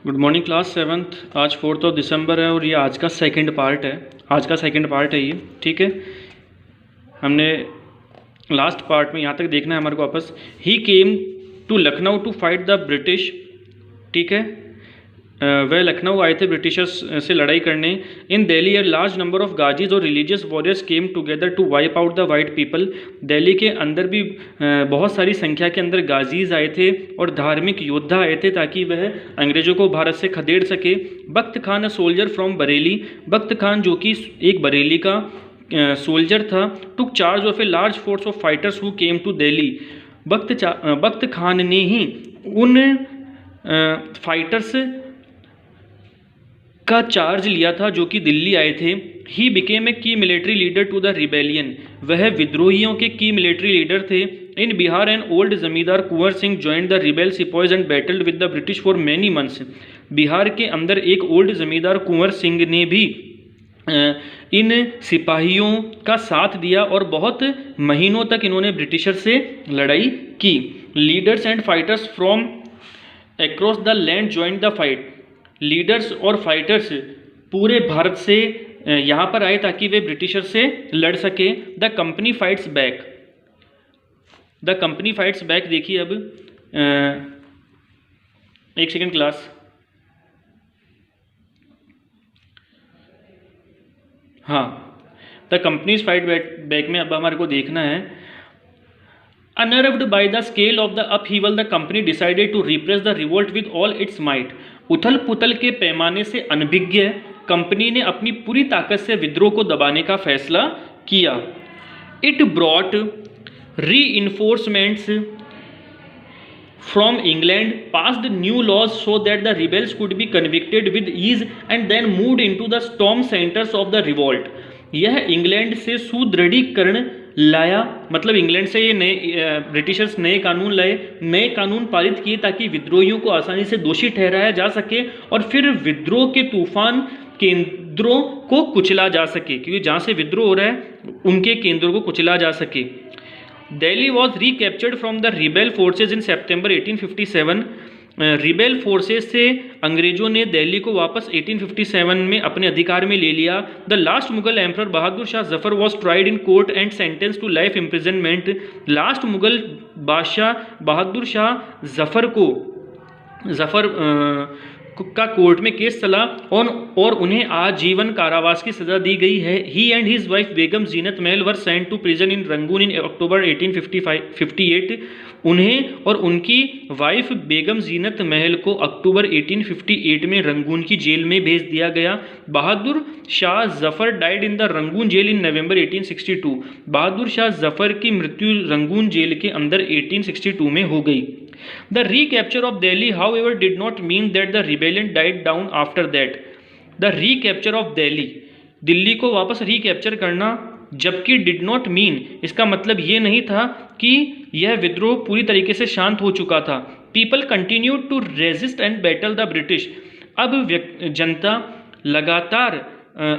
Good morning class seventh. आज 4 दिसंबर है और ये आज का सेकंड पार्ट है ये। ठीक है, हमने लास्ट पार्ट में यहाँ तक देखना है हमारे को वापस। He came to Lucknow to fight the British. ठीक है, वह लखनऊ आए थे ब्रिटिशर्स से लड़ाई करने। In Delhi a large number of ghazis और religious warriors came together to wipe out the white people. Delhi के अंदर भी बहुत सारी संख्या के अंदर गाजीज आए थे और धार्मिक योद्धा आए थे ताकि वह अंग्रेज़ों को भारत से खदेड़ सके। Bakht Khan a soldier from Bareilly. Bakht Khan जो कि एक बरेली का सोल्जर था, took charge of a large force of fighters who came to Delhi. Bakht Khan ने ही उन फाइटर्स का चार्ज लिया था जो कि दिल्ली आए थे। ही became a key military leader to the rebellion. वह विद्रोहियों के की मिलिट्री लीडर थे। इन Bihar and old zamindar Kunwar Singh joined the rebel sepoys and battled with the British for many months. Bihar के अंदर एक ओल्ड जमींदार कुंवर सिंह ने भी इन सिपाहियों का साथ दिया और बहुत महीनों तक इन्होंने ब्रिटिशर से लड़ाई की। Leaders and fighters from across the land joined the fight. Leaders और फाइटर्स पूरे भारत से यहाँ पर आए ताकि वे ब्रिटिशर से लड़ सके। The company fights back. The company fights back देखिए अब एक सेकेंड क्लास। हाँ, द कंपनीज फाइट बैक में अब हमारे को देखना है। Unnerved by the scale of the upheaval, the company decided to repress the revolt with all its might. उथल पुथल के पैमाने से अनभिज्ञ कंपनी ने अपनी पूरी ताकत से विद्रोह को दबाने का फैसला किया। It brought reinforcements from England, passed new laws so that the rebels could be convicted with ease and then moved into the storm centers of the revolt. यह इंग्लैंड से सुदृढ़ीकरण लाया, मतलब इंग्लैंड से ये नए ब्रिटिशर्स नए कानून लाए, नए कानून पारित किए ताकि विद्रोहियों को आसानी से दोषी ठहराया जा सके और फिर विद्रोह के तूफान केंद्रों को कुचला जा सके, क्योंकि जहाँ से विद्रोह हो रहा है उनके केंद्रों को कुचला जा सके। Delhi was recaptured from the rebel forces in September 1857। Rebel forces से अंग्रेजों ने दिल्ली को वापस 1857 में अपने अधिकार में ले लिया। The last Mughal emperor Bahadur Shah Zafar was tried in court and sentence to life imprisonment. Last Mughal बादशाह बहादुर शाह जफर का कोर्ट में केस चला और उन्हें आजीवन कारावास की सजा दी गई है। He and his wife Begum Zeenat Mahal were sent to prison in Rangoon in October 1858। उन्हें और उनकी वाइफ बेगम जीनत महल को अक्टूबर 1858 में रंगून की जेल में भेज दिया गया। Bahadur Shah Zafar died in the Rangoon jail in November 1862। Bahadur Shah Zafar की मृत्यु रंगून जेल के अंदर 1862 में हो गई। The recapture of Delhi, however, did not mean that the rebellion died down after that. The recapture of Delhi, Delhi को वापस रिकैप्चर करना, जबकि did not mean इसका मतलब ये नहीं था कि यह विद्रोह पूरी तरीके से शांत हो चुका था। People continued to resist and battle the British. अब जनता लगातार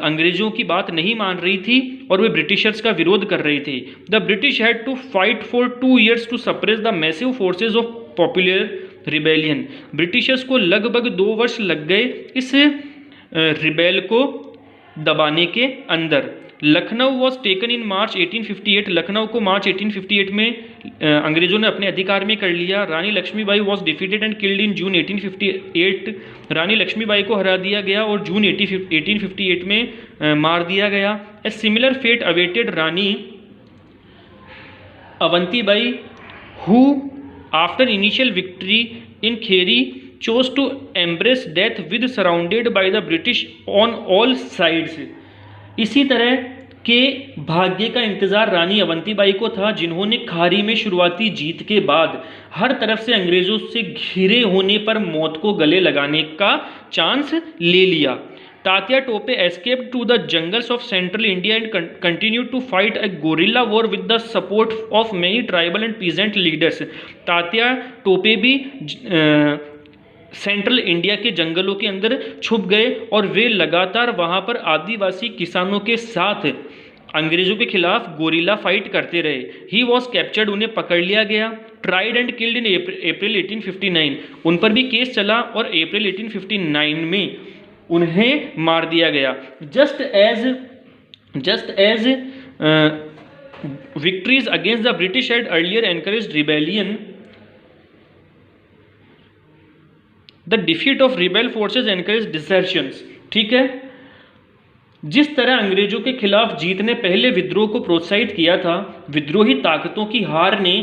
अंग्रेजों की बात नहीं मान रही थी और वे ब्रिटिशर्स का विरोध कर रहे थे। The British had to fight for 2 years to suppress the massive forces of popular rebellion. Britishers को लगभग 2 वर्ष लग गए इस रिबेल को दबाने के अंदर। लखनऊ वॉज टेकन इन मार्च 1858। लखनऊ को मार्च 1858 में अंग्रेजों ने अपने अधिकार में कर लिया। Rani Lakshmibai was defeated and killed in June 1858। Rani Lakshmibai को हरा दिया गया और जून 1858 में मार दिया गया। A similar fate awaited Rani Avantibai who after initial victory in Kheri chose to embrace death with surrounded by the British on all sides। इसी तरह के भाग्य का इंतजार रानी अवंतीबाई को था जिन्होंने खारी में शुरुआती जीत के बाद हर तरफ से अंग्रेजों से घिरे होने पर मौत को गले लगाने का चांस ले लिया। Tatya Tope escaped to the jungles of central India and continued to fight a guerrilla war with the support of many tribal and peasant leaders। Tatya Tope भी सेंट्रल इंडिया के जंगलों के अंदर छुप गए और वे लगातार वहाँ पर आदिवासी किसानों के साथ अंग्रेजों के खिलाफ गोरिल्ला फाइट करते रहे। ही वॉज कैप्चर्ड, उन्हें पकड़ लिया गया। ट्राइड एंड किल्ड इन अप्रैल 1859, उन पर भी केस चला और अप्रैल 1859 में उन्हें मार दिया गया। Just as victories against the British had earlier encouraged rebellion, the defeat of rebel forces encouraged desertions। ठीक है, जिस तरह अंग्रेजों के खिलाफ जीत ने पहले विद्रोह को प्रोत्साहित किया था, विद्रोही ताकतों की हार ने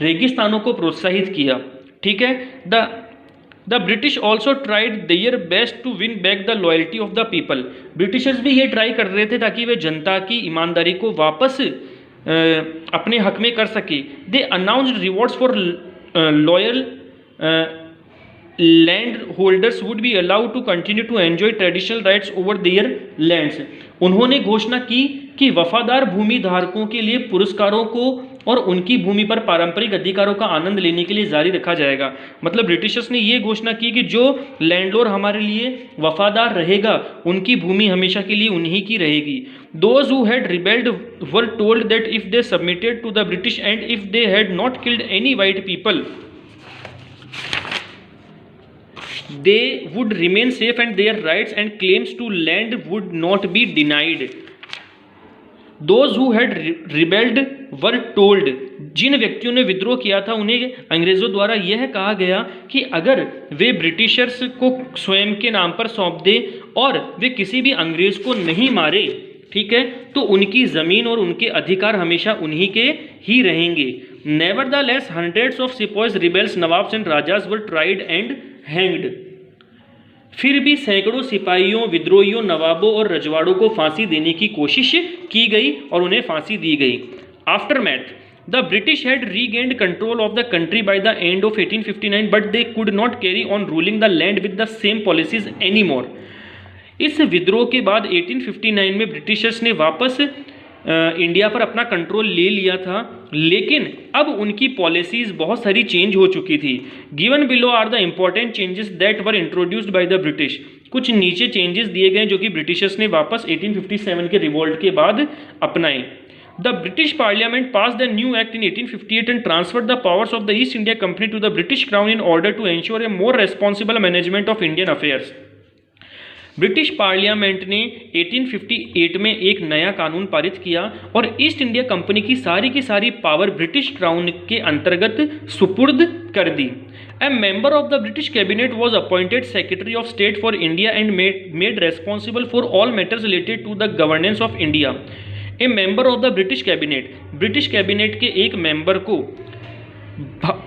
रेगिस्तानों को प्रोत्साहित किया। ठीक है, the British also tried their best to win back the loyalty of the people. Britishers भी ये ट्राई कर रहे थे ताकि वे जनता की ईमानदारी को वापस अपने हक में कर सके। They announced rewards for loyal land holders would be allowed to continue to enjoy traditional rights over their lands. उन्होंने घोषणा की कि वफादार भूमि धारकों के लिए पुरस्कारों को और उनकी भूमि पर पारंपरिक अधिकारों का आनंद लेने के लिए जारी रखा जाएगा। मतलब ब्रिटिशर्स ने ये घोषणा की कि जो लैंडलॉर्ड हमारे लिए वफादार रहेगा, उनकी भूमि हमेशा के लिए उन्हीं की रहेगी। Those who had rebelled were told that if they submitted to the British and if they had not killed any white people, they would remain safe and their rights and claims to land would not be denied. Those who had rebelled were told, जिन व्यक्तियों ने विद्रोह किया था उन्हें अंग्रेजों द्वारा यह कहा गया कि अगर वे ब्रिटिशर्स को स्वयं के नाम पर सौंप दे और वे किसी भी अंग्रेज को नहीं मारे, ठीक है, तो उनकी ज़मीन और उनके अधिकार हमेशा उन्हीं के ही रहेंगे। Nevertheless hundreds of sepoys, rebels, nawabs and rajas were tried and hanged. फिर भी सैकड़ों सिपाहियों, विद्रोहियों, नवाबों और रजवाड़ों को फांसी देने की कोशिश की गई और उन्हें फांसी दी गई। After math, the British had regained control of the country by the end of 1859 but they could not carry on ruling the land with the same policies any more. इस विद्रोह के बाद 1859 में ब्रिटिशर्स ने वापस इंडिया पर अपना control ले लिया था, लेकिन अब उनकी पॉलिसीज़ बहुत सारी चेंज हो चुकी थी। Given below are the important changes that were introduced by the British. कुछ नीचे चेंजेस दिए गए जो कि ब्रिटिशर्स ने वापस 1857 के रिवोल्ट के बाद अपनाए। The British parliament pass the new act in 1858 and transferred the powers of the East India company to the British crown in order to ensure a more responsible management of Indian affairs. British parliament ने 1858 में एक नया कानून पारित किया और east India company की सारी पावर ब्रिटिश क्राउन के अंतर्गत सुपुर्द कर दी। A member of the British cabinet was appointed secretary of state for India and made responsible for all matters related to the governance of India. A member of the British cabinet के एक member को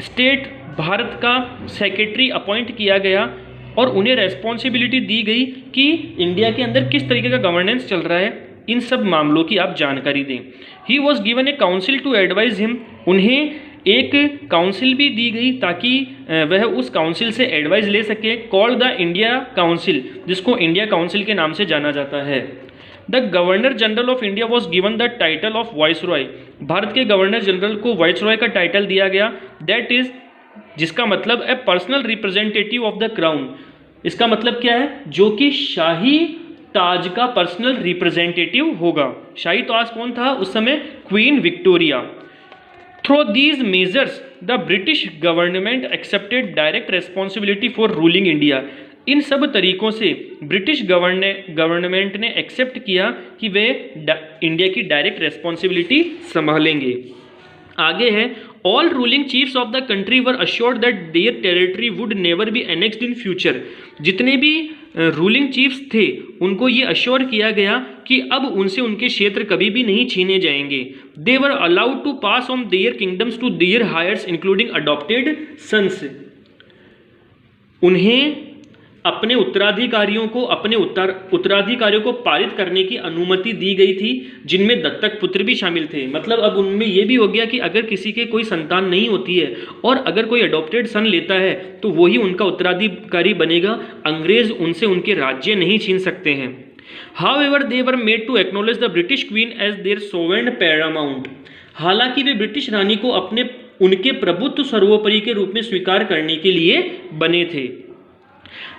state Bharat का secretary appoint किया गया और उन्हें responsibility दी गई कि इंडिया के अंदर किस तरीके का गवर्नेंस चल रहा है, इन सब मामलों की आप जानकारी दें। He was given a council to advise him. उन्हें एक काउंसिल भी दी गई ताकि वह उस काउंसिल से एडवाइस ले सके, कॉल्ड द इंडिया काउंसिल, जिसको इंडिया काउंसिल के नाम से जाना जाता है। The governor general of India was given the title of viceroy. Bharat के गवर्नर जनरल को वाइसरॉय का टाइटल दिया गया, दैट इज, जिसका मतलब है personal representative of the crown. इसका मतलब क्या है? जो कि शाही ताज का पर्सनल रिप्रेजेंटेटिव होगा। शाही ताज कौन था उस समय? Queen Victoria. Through these measures the British government accepted direct responsibility for ruling India. इन सब तरीकों से ब्रिटिश गवर्नमेंट ने एक्सेप्ट किया कि वे इंडिया की डायरेक्ट रेस्पॉन्सिबिलिटी संभालेंगे। आगे है, all ruling chiefs of the country were assured that their territory would never be annexed in future. जितने भी रूलिंग चीफ्स थे उनको ये अश्योर किया गया कि अब उनसे उनके क्षेत्र कभी भी नहीं छीने जाएंगे। They were allowed to pass on their kingdoms to their heirs including adopted sons. उन्हें अपने उत्तराधिकारियों को पारित करने की अनुमति दी गई थी, जिनमें दत्तक पुत्र भी शामिल थे। मतलब अब उनमें यह भी हो गया कि अगर किसी के कोई संतान नहीं होती है और अगर कोई अडॉप्टेड सन लेता है तो वही उनका उत्तराधिकारी बनेगा, अंग्रेज उनसे उनके राज्य नहीं छीन सकते हैं। However they were made to acknowledge the British queen as their sovereign paramount. हालांकि वे ब्रिटिश रानी को उनके प्रभुत्व सर्वोपरि के रूप में स्वीकार करने के लिए बने थे।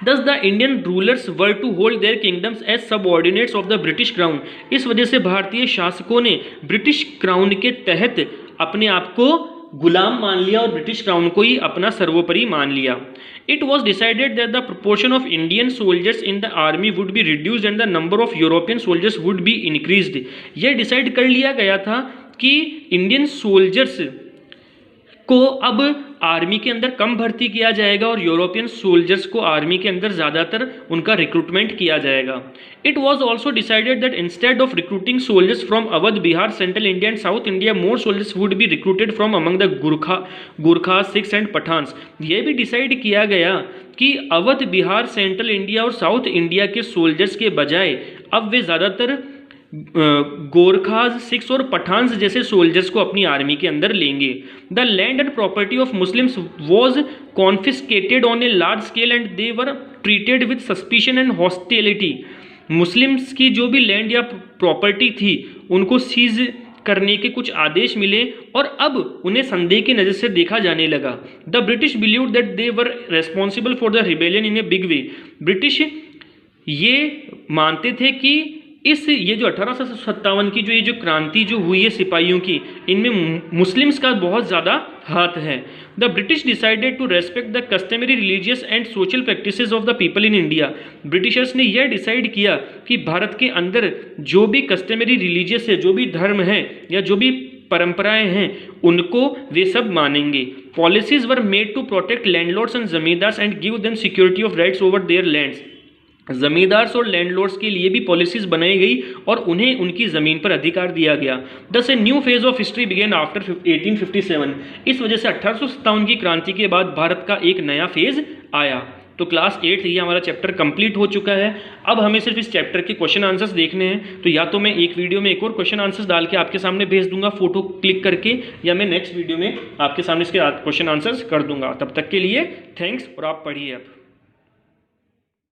Thus the Indian rulers were to hold their kingdoms as subordinates of the British crown. इस वजह से भारतीय शासकों ने ब्रिटिश क्राउन के तहत अपने आप को गुलाम मान लिया और ब्रिटिश क्राउन को ही अपना सर्वोपरि मान लिया. It was decided that the proportion of Indian soldiers in the army would be reduced and the number of European soldiers would be increased. यह डिसाइड कर लिया गया था कि इंडियन सोल्जर्स को अब आर्मी के अंदर कम भर्ती किया जाएगा और यूरोपियन सोल्जर्स को आर्मी के अंदर ज़्यादातर उनका रिक्रूटमेंट किया जाएगा. It was also decided that instead of recruiting soldiers from Awadh, Bihar, central India and south India, more soldiers would be recruited from among the Gurkha, Sikhs and Pathans. यह भी डिसाइड किया गया कि अवध, बिहार, सेंट्रल इंडिया और साउथ इंडिया के soldiers के बजाय अब वे ज़्यादातर गोरखाज, सिख्स और पठान्स जैसे सोल्जर्स को अपनी आर्मी के अंदर लेंगे. The land and property of Muslims was confiscated on a large scale and they were treated with suspicion and hostility. Muslims की जो भी लैंड या प्रॉपर्टी थी उनको सीज करने के कुछ आदेश मिले और अब उन्हें संदेह की नज़र से देखा जाने लगा. The British believed that they were responsible for the rebellion in a big way. British ये मानते थे कि ये जो 1857 की ये जो क्रांति जो हुई है सिपाहियों की, इनमें मुस्लिम्स का बहुत ज़्यादा हाथ है. The British decided to respect the customary religious and social practices of the people in India. Britishers ने यह डिसाइड किया कि भारत के अंदर जो भी कस्टमरी रिलीजियस है, जो भी धर्म है या जो भी परंपराएं हैं, उनको वे सब मानेंगे. Policies were made to protect landlords and zamindars and give them security of rights over their lands. Zamindars और लैंडलॉर्ड्स के लिए भी पॉलिसीज बनाई गई और उन्हें उनकी ज़मीन पर अधिकार दिया गया. Thus a new phase of history began after 1857. इस वजह से 1857 की क्रांति के बाद भारत का एक नया फेज आया. तो क्लास 8 ये हमारा चैप्टर कंप्लीट हो चुका है. अब हमें सिर्फ इस चैप्टर के क्वेश्चन आंसर्स देखने हैं. तो या तो मैं एक वीडियो में एक और क्वेश्चन आंसर्स डाल के आपके सामने भेज दूंगा फोटो क्लिक करके, या मैं नेक्स्ट वीडियो में आपके सामने इसके क्वेश्चन आंसर्स कर दूंगा. तब तक के लिए थैंक्स और आप पढ़िए अब.